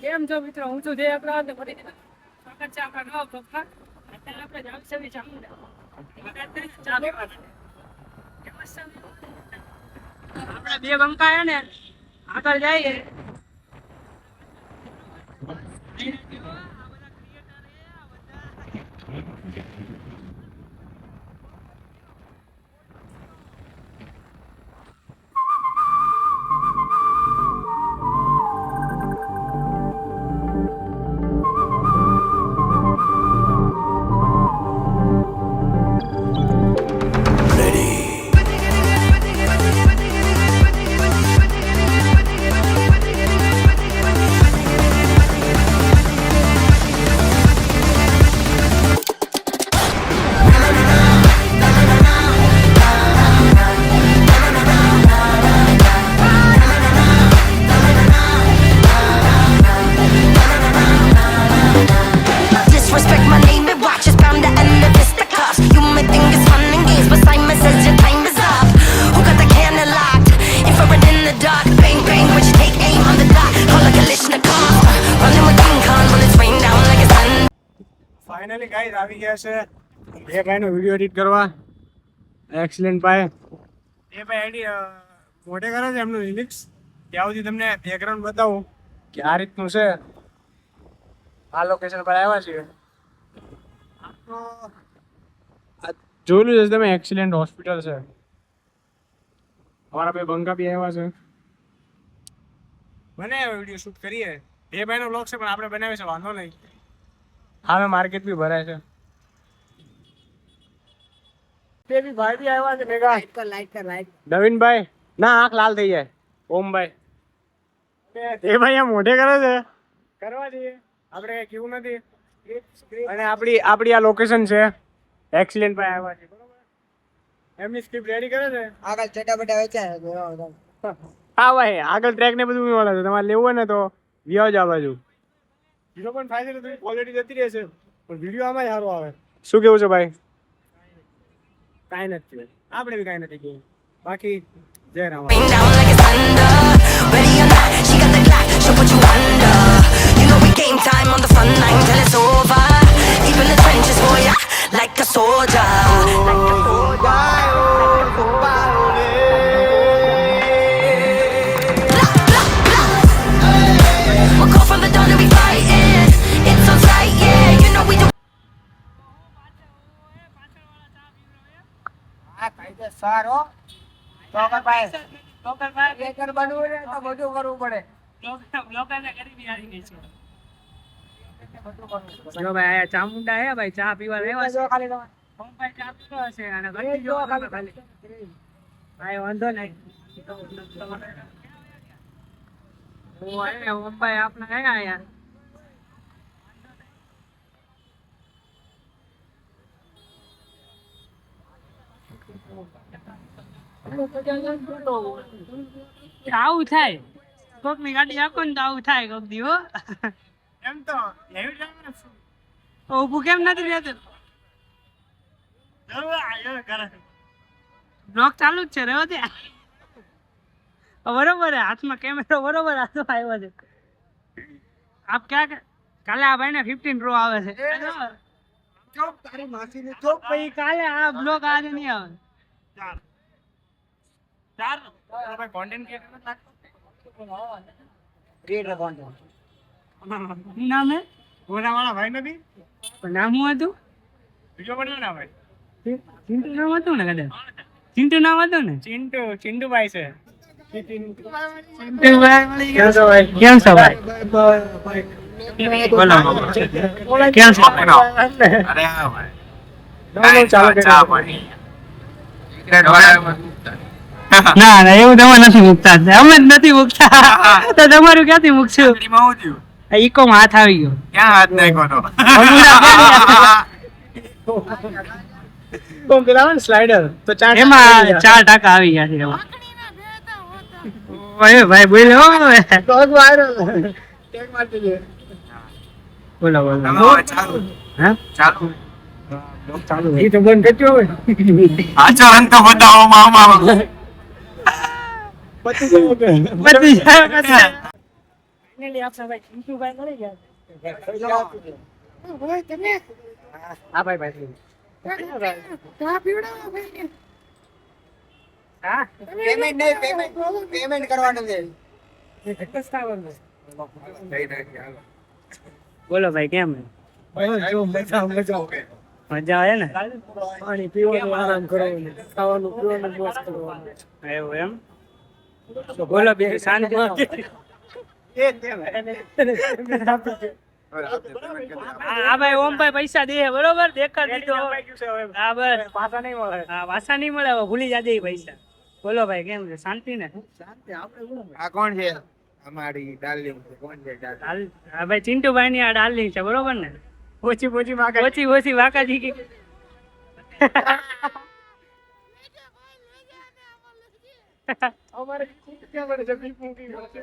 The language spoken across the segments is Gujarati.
કેમ છો મિત્રો? હું છું જય અગ્રવાલ ને ફરીથી સ્વાગત છે આપણા નવા બ્લોગમાં. અત્યારે આપણે જામસેવી ચામુંડા આપણા બે બંકા હે ને આગળ જઈએ. Disrespect my name and watch us pound the end of this the cops. You may think it's fun and games, but Simon says your time is up. Who got the cannon locked? Infrared in the dark. Bang bang, when you take aim on the dot. Call like a Kalashnikov. Running with King Kong when it's rain down like it's sun. Finally guys આવી ગયા છે બે ભાઈનો વિડિયો એડિટ કરવા. એક્સલેન્ટ ભાઈ. એ ભાઈ એડી મોટે કરે છે એમનું લિરિક્સ. ત્યાં સુધી તમને બેકગ્રાઉન્ડ બતાવું કે આ રીતનું છે. આ લોકેશન પર આવ્યા છીએ. જોયેલું છે તમે, એક્સલેન્ટ હોસ્પિટલ છે. અમારા બે બંકા બી આવ્યા છે. બનાવ્યો વિડીયો શૂટ કરીએ. બે ભાઈનો બ્લોગ છે પણ આપણે બનાવીએ છે, વાંધો નહીં. હા મેં માર્કેટ બી ભરાય છે. તે બી ભાઈ બી આવ્યા છે ભેગા. લાઈક નવીનભાઈ ના આંખ લાલ થઈ જાય. ઓમભાઈ એ ભાઈ આ મોઢે કરે છે. કરવા દઈએ, આપણે કઈ કેવું નથી. અને આપણી આ લોકેશન છે. એક્સલેન્ટ ભાઈ આવ્યા છે, બરોબર. એમની સ્ક્રિપ્ટ રેડી કરે છે. આગળ ચટાપટા વેચાય. હા ભાઈ આગળ ટ્રેક ને બધું મળે છે. તમારે લેવું હોય ને તો વ્યાજ આ બાજુ 0.5 છે તો ક્વોલિટી જતી રહેશે પણ વિડીયો આમાં જ સારો આવે. શું કેવું છે ભાઈ? કાંઈ નથી, આપણે બી કાંઈ નથી કેવું. બાકી જય Ram. Rain down like it's thunder. Ready or not, she got the Glock. She'll put you under. You know we game time on the front line till it's over. Deep in the trenches, boy, like a soldier. Like a soldier. We'll go from the dawn and we fighting. It's on sight, yeah. You know we do. આ કાયદે સારો ટોકરભાઈ બેકર બનવું ને તો બધું કરવું પડે. બ્લોગરને ગરીબી આવી ગઈ છે. બધું કરવું પડે. જો ભાઈ આયા ચામુંડા હે ભાઈ, ચા પીવા આવ્યા છે. જો ખાલી તમે પંપાઈ ચા પીવા છે અને ઘટી જો ખાલી ભાઈ વાંધો નહીં. હું આયા પંપાઈ આપણે આયા યાર. આવું થાય કોક ની ગાડી આખો ને તો આવું થાય કોક દી. હો એમ તો લેવી જવાનું છે. ઊભું કેમ નથી રહેતું? કરે બ્લોગ ચાલુ જ છે, રહેવા દે. બરોબર હે, હાથમાં કેમેરો બરોબર હાથમાં આવ્યો છે. આપ ક્યાં કાલે આ ભાઈ ને 15 પ્રો આવે છે. ચોપ તારી માસીને તો પછી કાલે આ બ્લોગ આજે નહીં આવે. ચાર ભાઈ કોન્ટેન્ટ ક્રિએટર નથી લાગતો. ક્રિએટર કોન્ટેન્ટ શું નામ હે? ગોરાવાળા ભાઈ નથી પણ નામ શું હતું? વિડીયો બનાવ્યો ને ભાઈ. ચિંટુ નામ હતું ને કદાચ? ચિંટુ નામ હતું ને? ચિંટુભાઈ છે. ચિંટુભાઈ મળી ગયા. કેમ છો ભાઈ? બોલો કેમ છો? અરે હા ભાઈ. ચા પાણી. ના ના એવું તમે નથી મૂકતા, અમે જ નથી મૂકતા. તો તમારું ક્યાંથી મૂકશું? ઈકો માં હાથ આવી ગયો. ક્યાં હાથ નાખ્યો તો? પેલા સ્લાઇડર તો એમાં 4 ટકા આવી ગયા છે. ઓય ભાઈ બોલો. બોલો બોલો. હા ચાલુ ચાલુ એ તો બંધ કર્યો હોય. આચરણ તો બતાવો મામા. બધી જાય. ફાઇનલી આપણા ભાઈ ચિંટુભાઈ મળી ગયા હા ભાઈ હા પેમેન્ટ કરવાનું છે. બોલો ભાઈ કેમ મજા આવે ને પાણી પીવાનું આરામ કરવાનું ખાવાનું પીવાનું મોજ કરવાનું એવું એમ બોલો બે શાંતિ હા ભાઈ ઓમભાઈ પૈસા દે બરોબર દેખાડ દીધો હા બસ પાછા નહીં મળે. હા વાસા નહીં મળે હવે ભૂલી જાજે ઈ પૈસા બોલો ભાઈ કેમ છે શાંતિ ને આ કોણ છે? અમારી ડાર્લિંગ છે. કોણ છે ડાર્લિંગ? હા ભાઈ ચિંટુભાઈ ની આ ડાર્લિંગ છે બરોબર ને ઓછી ઓછી વાકાજી કે અમારે ક્યાં મળે છે? બીક મૂકી મળે છે.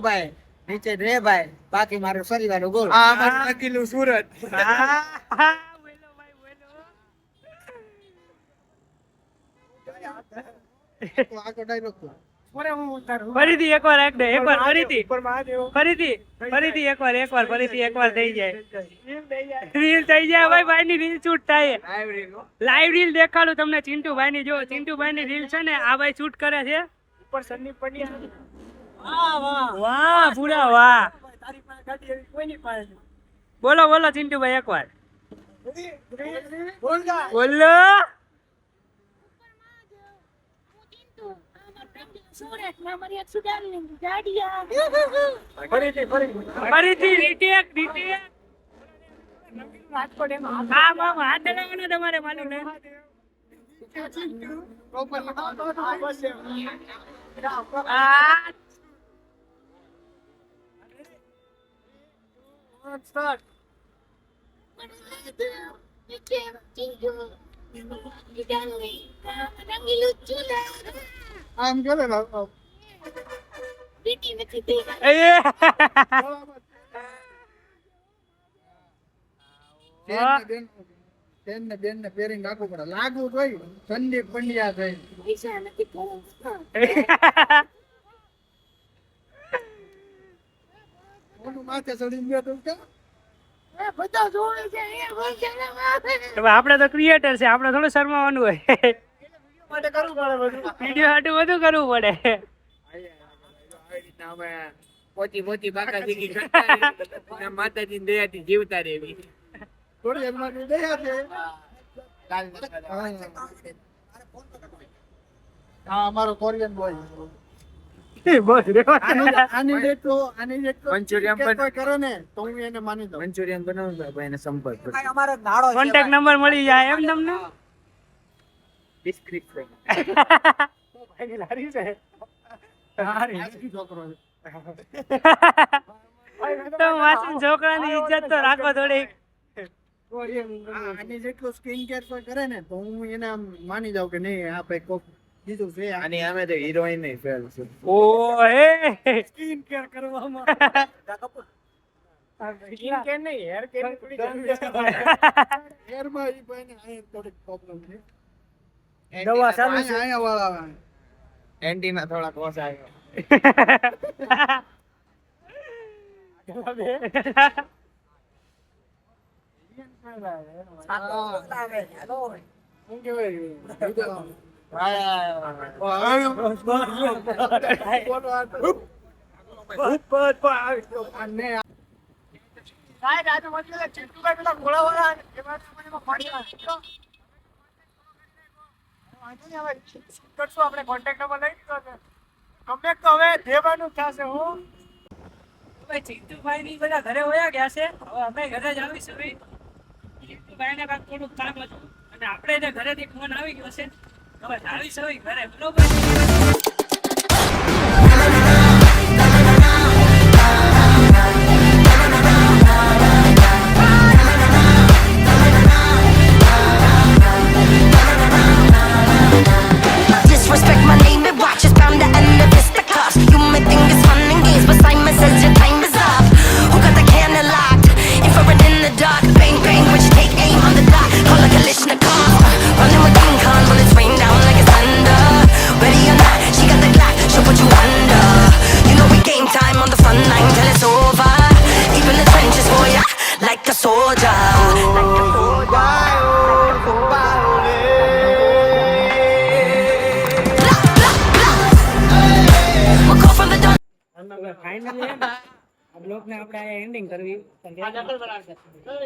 ભાઈ નીચે રે ભાઈ, બાકી મારું શરીરનું ગોળ. આ અમારું નકીલું સુરત. આખો ડાયલોગ તો. ફરીથી એકવાર ફરીથી ઉપર મહાદેવ. ફરીથી એકવાર થઈ જાય રીલ થઈ જાય ભાઈ ની રીલ શૂટ થાય લાઈવ રીલ દેખાડું તમને ચિંટુભાઈ ની જો ચિંટુભાઈ ની રીલ છે ને આ ભાઈ શૂટ કરે છે ઉપર સન્ની પડિયા. વાહ પૂરા વાહ તારી પાસે ગાડી એવી કોઈની પાસે નહીં. બોલો ચિંટુભાઈ એકવાર બોલ જા. બોલો ફરીથી રીટેક રાજકોટ એમ હા મામા હાથ દલાવાનો તમારે માલુમ ને આ સ્ટાર્ટ. આમ કરે ને બેન ને પેરિંગ રાખવું પડે. લાગવું જોઈએ સંદીપ પંડ્યા થઈ. મોટું માથે ચડી ગયો તું કે આપડે તો ક્રિએટર છે આપડે થોડું શરમાવાનું હોય માટે કરવું પડે બધું. વિડીયો હાટું બધું કરવું પડે અમે પોતી બાકા દીકી કરતા માતાજી દયાથી જીવતા રહેવી. થોડી એમાં દયા છે. હા અમારો કોરિયન બોય. આની જેટલો મંચુરિયન પણ કોઈ કરે ને તો હું એને માની દઉં. મંચુરિયન બનાવું ભાઈ એને સંપર્ક કરો. કોન્ટેક્ટ નંબર મળી જાય એમ તમને ડિસ્ક્રિપ્શન. ભાઈની લારી છે. હારી છોકરો છે. તો માસી છોકરાની ઇજ્જત તો રાખો થોડી આની જેટલું સ્કિન કેર કોઈ કરે ને તો હું એને આમ માની જાઉં કે નહીં આ ભાઈ કોક બીજું છે. અને અમે તો હિરોઈન નહીં ફેલ છે. ઓ હે સ્કિન કેર કરવામાં સ્કિન કેર નહીં હેર કેર થોડી હેર માં ઈ ભાઈને આ થોડી પ્રોબ્લેમ છે. દવા ચાલુ છે. આયા વાળા એન્ટીના થોડા કોસ આવ્યો. શું કહેવાય? આપણે કોન્ટેક્ટ નંબર લઈ લીધો છે. કમેક તો હવે દેવાનું થશે. હું ચિંટુભાઈ ની બધા ઘરે વયા ગયા છે હવે અમે ઘરે જ આવીશું ચિંટુભાઈ ને કાંઈક થોડુંક કામ હતું અને આપણે એને ઘરેથી ફોન આવી ગયો છે હવે આવીશું ઘરે બરોબર Disrespect my name and watch us bound to end the fisticuffs. You may think it's fun finally આ બ્લોગ ને આપણે અહીંયા એન્ડિંગ કરવી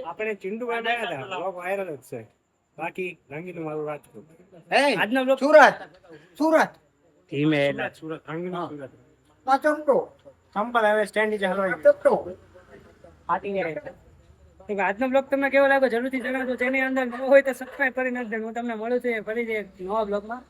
આપણે ચિંટુભાઈ ગયા હતા બ્લોગ વાયરલ જ છે બાકી રંગીલું મારું રાજકોટ આજનો બ્લોગ સુરત ધીમે સુરત રંગીલું સુરત ચમટો સંપલ હવે સ્ટેન્ડ નીચે હલવાઈ ચમટો ફાટી જાય. તો આજનો બ્લોગ તમને કેવો લાગ્યો જરૂરથી જણાવજો. જેની અંદર નવો હોય તો સબસ્ક્રાઇબ કરી નાખજો. હું તમને મળું છું ફરીથી એક નવા બ્લોગમાં.